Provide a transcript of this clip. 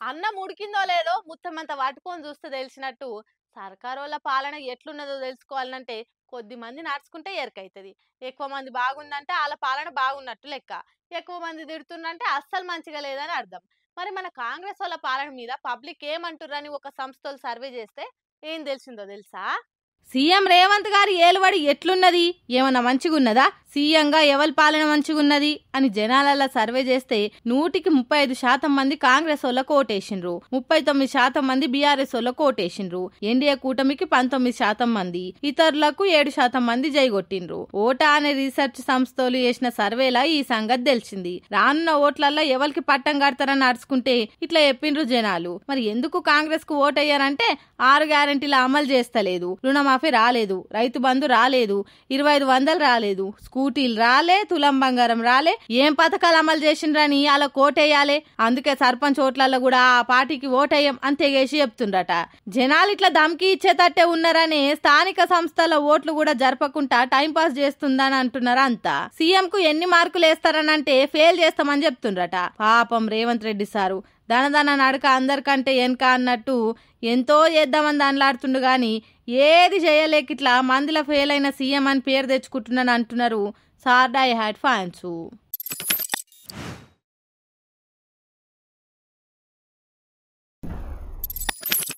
అన్నం ఉడికిందో లేదో ముత్తమంత పట్టుకొని చూస్తే తెలిసినట్టు సర్కారోళ్ళ పాలన ఎట్లున్నదో తెలుసుకోవాలంటే కొద్ది మంది నడుచుకుంటే ఎరకైతుంది. ఎక్కువ మంది బాగుందంటే వాళ్ళ పాలన బాగున్నట్టు లెక్క. ఎక్కువ మంది తిడుతుందంటే అస్సలు మంచిగా లేదని అర్థం. మరి మన కాంగ్రెస్ వాళ్ళ పాలన మీద పబ్లిక్ ఏమంటుర్రని ఒక సంస్థలు సర్వే చేస్తే ఏం తెలిసిందో తెలుసా? సీఎం రేవంత్ గారి ఏలుబడి ఎట్లున్నది, ఏమన్నా మంచిగున్నదా, సీఎంగా ఎవరి పాలన మంచిగున్నది అని జనాలలా సర్వే చేస్తే 100% మంది కాంగ్రెస్ వాళ్ళకు ఓటేసిండ్రు, 39% మంది బీఆర్ఎస్ వాళ్ళకు ఓటేసిండ్రు, ఎన్డీఏ కూటమికి 19% మంది, ఇతరులకు 7% మంది జైగొట్టిండ్రు. ఓటా అనే రీసెర్చ్ సంస్థలు చేసిన సర్వేలా ఈ సంగతి తెలిసింది. రానున్న ఓట్లల్లో ఎవరికి పట్టం కడతారని నడుచుకుంటే ఇట్లా చెప్పిండ్రు జనాలు. మరి ఎందుకు కాంగ్రెస్ కు ఓటయ్యారంటే 6 గ్యారెంటీల అమలు చేస్తలేదు, రుణమాఫీ రాలేదు, రైతు బంధు రాలేదు, 2500 రాలేదు, స్కూటీలు రాలే, తులం బంగారం రాలే, ఏం పథకాలు అమలు చేసిండ్రని అలా కోటేయాలి. అందుకే సర్పంచ్ ఓట్లలో కూడా ఆ పార్టీకి ఓటేయం అని తెగేసి చెప్తుండట. జనాలు ఇట్లా దమ్కి ఇచ్చేటట్టే ఉన్నారని స్థానిక సంస్థల ఓట్లు కూడా జరపకుండా టైంపాస్ చేస్తుందని అంటున్నారు అంతా. సీఎం కు ఎన్ని మార్కులు వేస్తారనంటే ఫెయిల్ చేస్తామని చెప్తుండ్రట. పాపం రేవంత్ రెడ్డి సారు దనదన నడక అందరికంటే వెనక అన్నట్టు ఎంతో చేద్దామని దానిలాడుతుండు గాని ఏది చేయలేక ఇట్లా మందిలో ఫెయిల్ అయిన సీఎం అని పేరు తెచ్చుకుంటున్నాను అంటున్నారు సార్ డై హ్యాడ్ ఫ్యాన్స్.